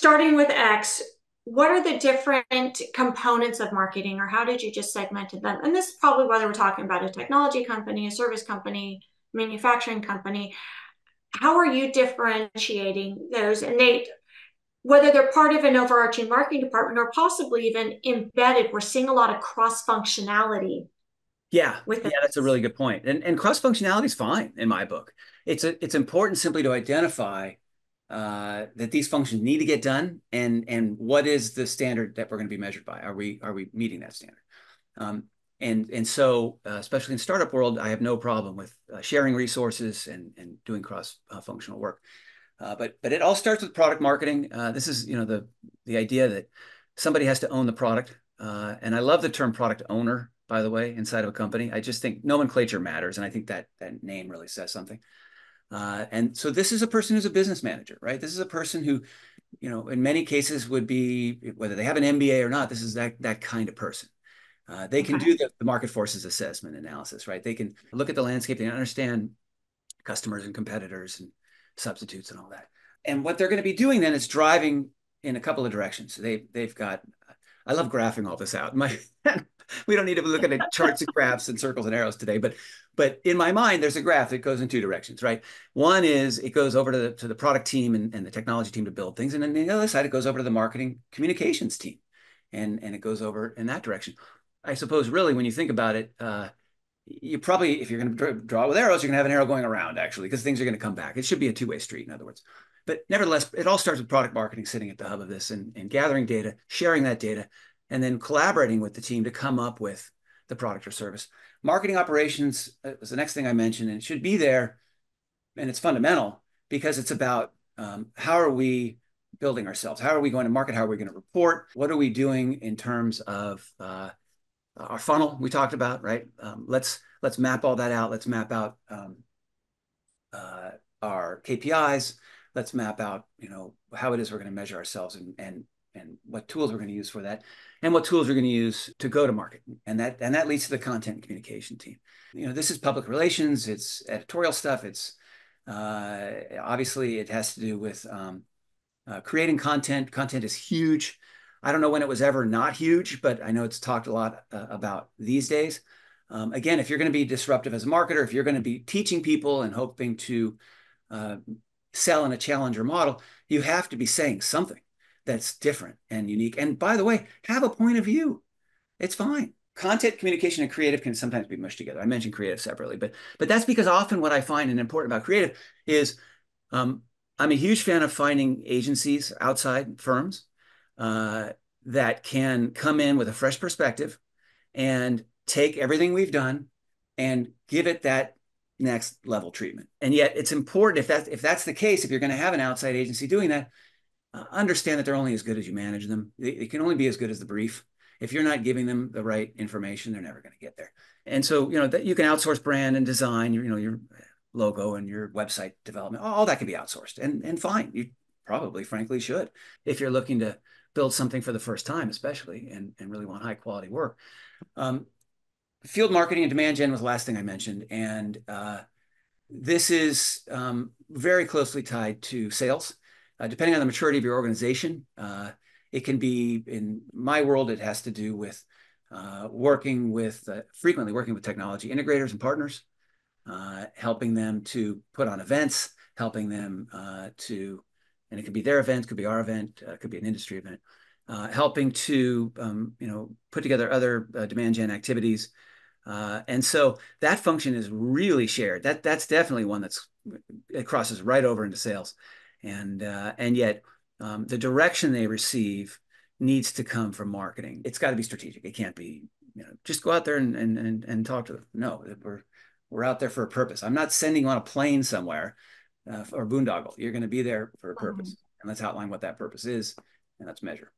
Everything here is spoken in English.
starting with X, what are the different components of marketing, or how did you just segment them? And this is probably whether we're talking about a technology company, a service company, manufacturing company. How are you differentiating those? And whether they're part of an overarching marketing department or possibly even embedded, we're seeing a lot of cross functionality Yeah, with yeah, that's a this. really good point. And cross functionality is fine in my book. It's important simply to identify that these functions need to get done, and what is the standard that we're going to be measured by? Are we meeting that standard? Um, and so, especially in startup world, I have no problem with sharing resources and doing cross functional work. But it all starts with product marketing. This is the idea that somebody has to own the product. And I love the term product owner, by the way, inside of a company. I just think nomenclature matters, and I think that name really says something. And so this is a person who's a business manager, right? This is a person who, in many cases would be, whether they have an MBA or not, this is that kind of person. They can Okay. do the market forces assessment analysis, right? They can look at the landscape, they understand customers and competitors and substitutes and all that. And what they're going to be doing then is driving in a couple of directions. They've got, I love graphing all this out. We don't need to look at charts and graphs and circles and arrows today, but in my mind, there's a graph that goes in two directions, right? One is it goes over to the product team and the technology team to build things, and then the other side it goes over to the marketing communications team, and it goes over in that direction. I suppose really when you think about it, you probably, if you're going to draw with arrows, you're going to have an arrow going around actually, because things are going to come back. It should be a two-way street, in other words. But nevertheless, it all starts with product marketing sitting at the hub of this and gathering data, sharing that data, and then collaborating with the team to come up with the product or service. Marketing operations is the next thing I mentioned, and it should be there, and it's fundamental because it's about how are we building ourselves? How are we going to market? How are we going to report? What are we doing in terms of our funnel we talked about, right? Let's map all that out. Let's map out uh, our KPIs. Let's map out, how it is we're going to measure ourselves and what tools we're going to use for that, and what tools we're going to use to go to market, and that leads to the content and communication team. This is public relations. It's editorial stuff. It's obviously it has to do with creating content. Content is huge. I don't know when it was ever not huge, but I know it's talked a lot about these days. Again, if you're going to be disruptive as a marketer, if you're going to be teaching people and hoping to uh, sell in a challenger model, you have to be saying something that's different and unique. And by the way, have a point of view. It's fine. Content, communication, and creative can sometimes be mushed together. I mentioned creative separately, but that's because often what I find and important about creative is um, I'm a huge fan of finding agencies, outside firms, uh, that can come in with a fresh perspective and take everything we've done and give it that next level treatment. And yet, it's important if that's the case, if you're going to have an outside agency doing that, understand that they're only as good as you manage them. They can only be as good as the brief. If you're not giving them the right information, they're never going to get there. And so, that you can outsource brand and design, your logo and your website development, all that can be outsourced, and fine. You probably, frankly, should if you're looking to build something for the first time, especially, and really want high quality work. Um, Field marketing and demand gen was the last thing I mentioned, and this is very closely tied to sales. Depending on the maturity of your organization, it can be, in my world, it has to do with frequently working with technology integrators and partners, helping them to put on events, helping them and it could be their event, could be our event, could be an industry event, helping to, put together other demand gen activities. And so that function is really shared. That's definitely one it crosses right over into sales, and yet the direction they receive needs to come from marketing. It's got to be strategic. It can't be just go out there and talk to them. No, we're out there for a purpose. I'm not sending you on a plane somewhere or boondoggle. You're going to be there for a purpose, and let's outline what that purpose is, and let's measure.